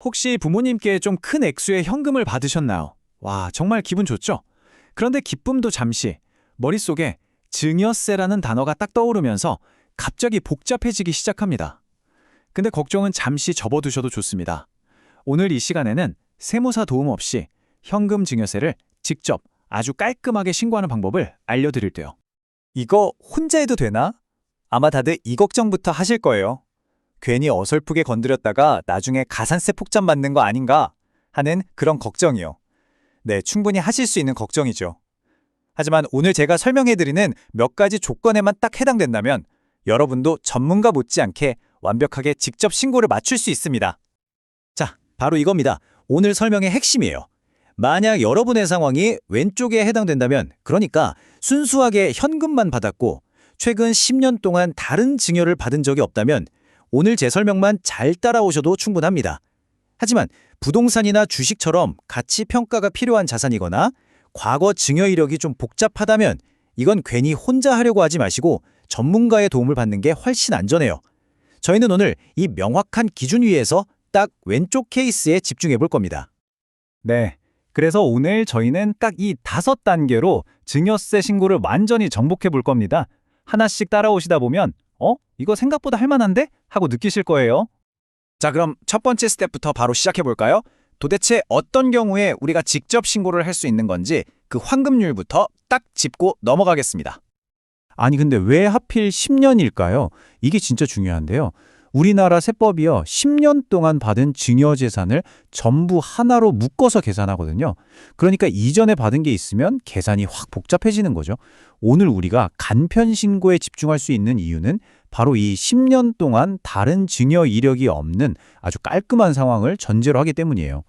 혹시 부모님께 좀 큰 액수의 현금을 받으셨나요? 와, 정말 기분 좋죠? 그런데 기쁨도 잠시, 머릿속에 증여세라는 단어가 딱 떠오르면서 갑자기 복잡해지기 시작합니다. 근데 걱정은 잠시 접어두셔도 좋습니다. 오늘 이 시간에는 세무사 도움 없이 현금 증여세를 직접 아주 깔끔하게 신고하는 방법을 알려드릴게요. 이거 혼자 해도 되나? 아마 다들 이 걱정부터 하실 거예요. 괜히 어설프게 건드렸다가 나중에 가산세 폭탄 맞는 거 아닌가 하는 그런 걱정이요. 네, 충분히 하실 수 있는 걱정이죠. 하지만 오늘 제가 설명해드리는 몇 가지 조건에만 딱 해당된다면 여러분도 전문가 못지않게 완벽하게 직접 신고를 맞출 수 있습니다. 자, 바로 이겁니다. 오늘 설명의 핵심이에요. 만약 여러분의 상황이 왼쪽에 해당된다면, 그러니까 순수하게 현금만 받았고 최근 10년 동안 다른 증여를 받은 적이 없다면 오늘 제 설명만 잘 따라오셔도 충분합니다. 하지만 부동산이나 주식처럼 가치 평가가 필요한 자산이거나 과거 증여 이력이 좀 복잡하다면 이건 괜히 혼자 하려고 하지 마시고 전문가의 도움을 받는 게 훨씬 안전해요. 저희는 오늘 이 명확한 기준 위에서 딱 왼쪽 케이스에 집중해 볼 겁니다. 네, 그래서 오늘 저희는 딱 이 5단계로 증여세 신고를 완전히 정복해 볼 겁니다. 하나씩 따라오시다 보면 이거 생각보다 할만한데? 하고 느끼실 거예요. 자, 그럼 첫 번째 스텝부터 바로 시작해 볼까요? 도대체 어떤 경우에 우리가 직접 신고를 할 수 있는 건지 그 환급률부터 딱 짚고 넘어가겠습니다. 아니 근데 왜 하필 10년일까요? 이게 진짜 중요한데요. 우리나라 세법이요, 10년 동안 받은 증여재산을 전부 하나로 묶어서 계산하거든요. 그러니까 이전에 받은 게 있으면 계산이 확 복잡해지는 거죠. 오늘 우리가 간편신고에 집중할 수 있는 이유는 바로 이 10년 동안 다른 증여 이력이 없는 아주 깔끔한 상황을 전제로 하기 때문이에요.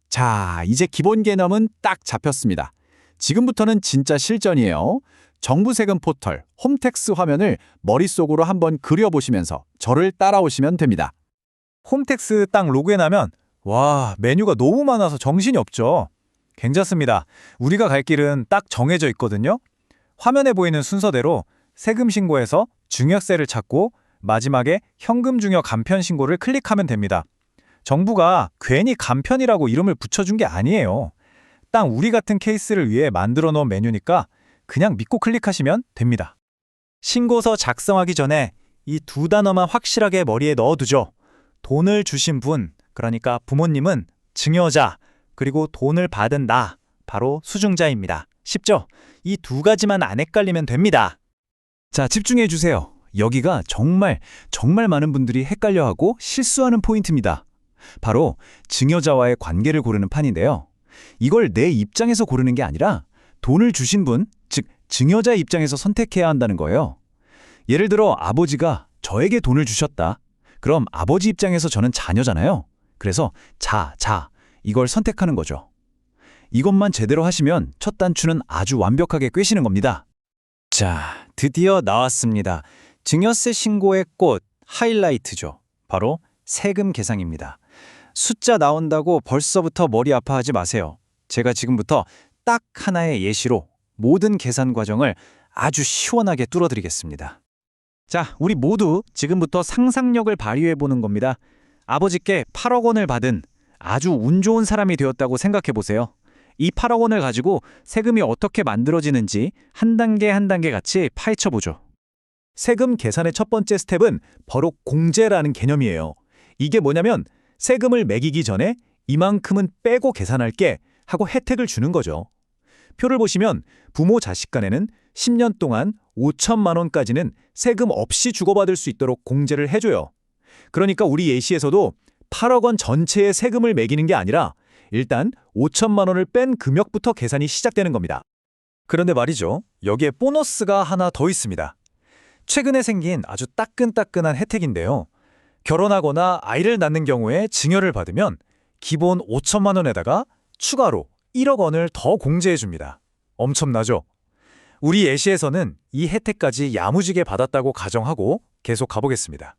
자, 이제 기본 개념은 딱 잡혔습니다. 지금부터는 진짜 실전이에요. 정부 세금 포털 홈택스 화면을 머릿속으로 한번 그려보시면서 저를 따라오시면 됩니다. 홈택스 딱 로그인하면 와, 메뉴가 너무 많아서 정신이 없죠. 괜찮습니다. 우리가 갈 길은 딱 정해져 있거든요. 화면에 보이는 순서대로 세금 신고에서 증여세를 찾고 마지막에 현금 증여 간편 신고를 클릭하면 됩니다. 정부가 괜히 간편이라고 이름을 붙여준 게 아니에요. 딱 우리 같은 케이스를 위해 만들어 놓은 메뉴니까 그냥 믿고 클릭하시면 됩니다. 신고서 작성하기 전에 이 2단어만 확실하게 머리에 넣어두죠. 돈을 주신 분, 그러니까 부모님은 증여자, 그리고 돈을 받은 나, 바로 수증자입니다. 쉽죠? 이 2가지만 안 헷갈리면 됩니다. 자, 집중해 주세요. 여기가 정말 많은 분들이 헷갈려하고 실수하는 포인트입니다. 바로 증여자와의 관계를 고르는 판인데요. 이걸 내 입장에서 고르는 게 아니라 돈을 주신 분, 즉 증여자 입장에서 선택해야 한다는 거예요. 예를 들어 아버지가 저에게 돈을 주셨다. 그럼 아버지 입장에서 저는 자녀잖아요. 그래서 자 이걸 선택하는 거죠. 이것만 제대로 하시면 첫 단추는 아주 완벽하게 꿰시는 겁니다. 자, 드디어 나왔습니다. 증여세 신고의 꽃, 하이라이트죠. 바로 세금 계상입니다. 숫자 나온다고 벌써부터 머리 아파하지 마세요. 제가 지금부터 딱 하나의 예시로 모든 계산 과정을 아주 시원하게 뚫어드리겠습니다. 자, 우리 모두 지금부터 상상력을 발휘해보는 겁니다. 아버지께 8억 원을 받은 아주 운 좋은 사람이 되었다고 생각해보세요. 이 8억 원을 가지고 세금이 어떻게 만들어지는지 한 단계 한 단계 같이 파헤쳐보죠. 세금 계산의 첫 번째 스텝은 바로 공제라는 개념이에요. 이게 뭐냐면 세금을 매기기 전에 이만큼은 빼고 계산할게 하고 혜택을 주는 거죠. 표를 보시면 부모 자식 간에는 10년 동안 5천만 원까지는 세금 없이 주고받을 수 있도록 공제를 해줘요. 그러니까 우리 예시에서도 8억 원 전체의 세금을 매기는 게 아니라 일단 5천만 원을 뺀 금액부터 계산이 시작되는 겁니다. 그런데 말이죠, 여기에 보너스가 하나 더 있습니다. 최근에 생긴 아주 따끈따끈한 혜택인데요. 결혼하거나 아이를 낳는 경우에 증여를 받으면 기본 5천만 원에다가 추가로 1억 원을 더 공제해줍니다. 엄청나죠? 우리 예시에서는 이 혜택까지 야무지게 받았다고 가정하고 계속 가보겠습니다.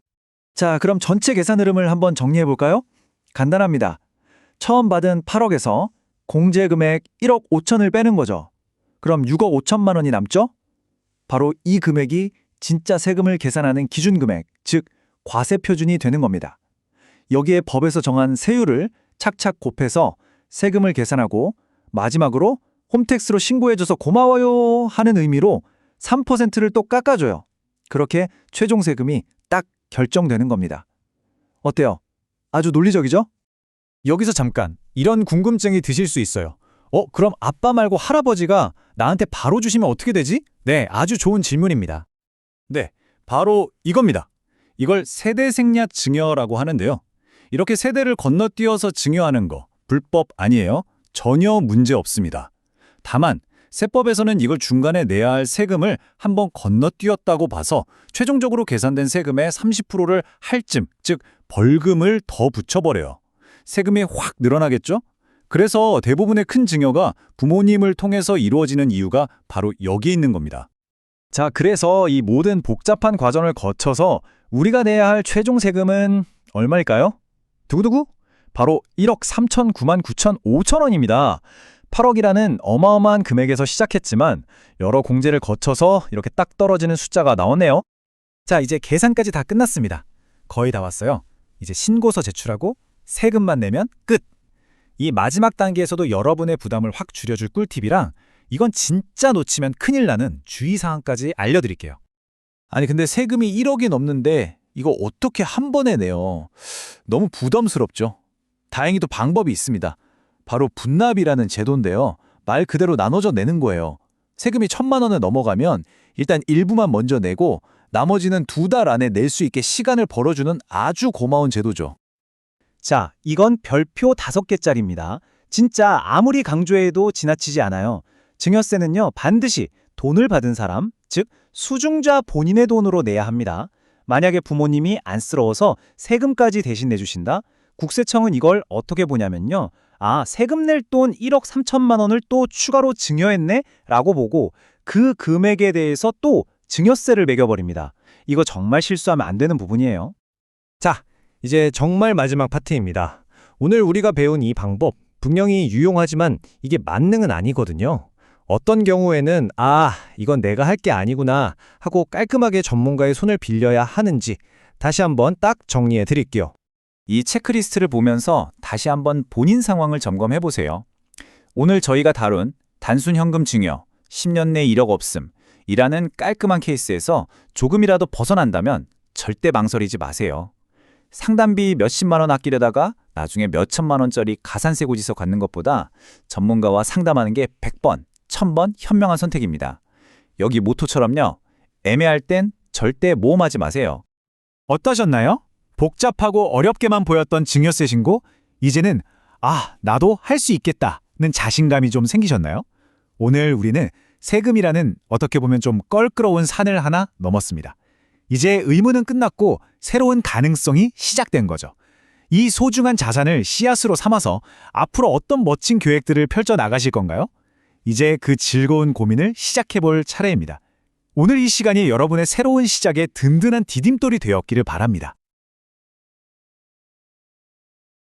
자, 그럼 전체 계산 흐름을 한번 정리해볼까요? 간단합니다. 처음 받은 8억에서 공제 금액 1억 5천을 빼는 거죠. 그럼 6억 5천만 원이 남죠? 바로 이 금액이 진짜 세금을 계산하는 기준 금액, 즉 과세 표준이 되는 겁니다. 여기에 법에서 정한 세율을 착착 곱해서 세금을 계산하고 마지막으로 홈택스로 신고해줘서 고마워요 하는 의미로 3%를 또 깎아줘요. 그렇게 최종 세금이 딱 결정되는 겁니다. 어때요? 아주 논리적이죠? 여기서 잠깐 이런 궁금증이 드실 수 있어요. 그럼 아빠 말고 할아버지가 나한테 바로 주시면 어떻게 되지? 네, 아주 좋은 질문입니다. 네, 바로 이겁니다. 이걸 세대생략 증여라고 하는데요. 이렇게 세대를 건너뛰어서 증여하는 거 불법 아니에요. 전혀 문제 없습니다. 다만 세법에서는 이걸 중간에 내야 할 세금을 한번 건너뛰었다고 봐서 최종적으로 계산된 세금의 30%를 할증, 즉 벌금을 더 붙여버려요. 세금이 확 늘어나겠죠? 그래서 대부분의 큰 증여가 부모님을 통해서 이루어지는 이유가 바로 여기 있는 겁니다. 자, 그래서 이 모든 복잡한 과정을 거쳐서 우리가 내야 할 최종 세금은 얼마일까요? 두구두구? 바로 1억 3,009만 9천 원입니다. 8억이라는 어마어마한 금액에서 시작했지만 여러 공제를 거쳐서 이렇게 딱 떨어지는 숫자가 나오네요. 자, 이제 계산까지 다 끝났습니다. 거의 다 왔어요. 이제 신고서 제출하고 세금만 내면 끝! 이 마지막 단계에서도 여러분의 부담을 확 줄여줄 꿀팁이랑 이건 진짜 놓치면 큰일 나는 주의사항까지 알려드릴게요. 아니 근데 세금이 1억이 넘는데 이거 어떻게 한 번에 내요? 너무 부담스럽죠? 다행히도 방법이 있습니다. 바로 분납이라는 제도인데요. 말 그대로 나눠져 내는 거예요. 세금이 1,000만 원을 넘어가면 일단 일부만 먼저 내고 나머지는 2달 안에 낼 수 있게 시간을 벌어주는 아주 고마운 제도죠. 자, 이건 별표 5개짜리입니다. 진짜 아무리 강조해도 지나치지 않아요. 증여세는요, 반드시 돈을 받은 사람, 즉 수중자 본인의 돈으로 내야 합니다. 만약에 부모님이 안쓰러워서 세금까지 대신 내주신다? 국세청은 이걸 어떻게 보냐면요. 세금 낼 돈 1억 3천만 원을 또 추가로 증여했네? 라고 보고 그 금액에 대해서 또 증여세를 매겨버립니다. 이거 정말 실수하면 안 되는 부분이에요. 자, 이제 정말 마지막 파트입니다. 오늘 우리가 배운 이 방법, 분명히 유용하지만 이게 만능은 아니거든요. 어떤 경우에는 이건 내가 할 게 아니구나 하고 깔끔하게 전문가의 손을 빌려야 하는지 다시 한번 딱 정리해 드릴게요. 이 체크리스트를 보면서 다시 한번 본인 상황을 점검해 보세요. 오늘 저희가 다룬 단순 현금 증여, 10년 내 1억 없음 이라는 깔끔한 케이스에서 조금이라도 벗어난다면 절대 망설이지 마세요. 상담비 몇십만 원 아끼려다가 나중에 몇천만 원짜리 가산세 고지서 갖는 것보다 전문가와 상담하는 게 100번, 1000번 현명한 선택입니다. 여기 모토처럼요. 애매할 땐 절대 모험하지 마세요. 어떠셨나요? 복잡하고 어렵게만 보였던 증여세 신고? 이제는 나도 할 수 있겠다는 자신감이 좀 생기셨나요? 오늘 우리는 세금이라는 어떻게 보면 좀 껄끄러운 산을 하나 넘었습니다. 이제 의무는 끝났고 새로운 가능성이 시작된 거죠. 이 소중한 자산을 씨앗으로 삼아서 앞으로 어떤 멋진 계획들을 펼쳐 나가실 건가요? 이제 그 즐거운 고민을 시작해볼 차례입니다. 오늘 이 시간이 여러분의 새로운 시작에 든든한 디딤돌이 되었기를 바랍니다.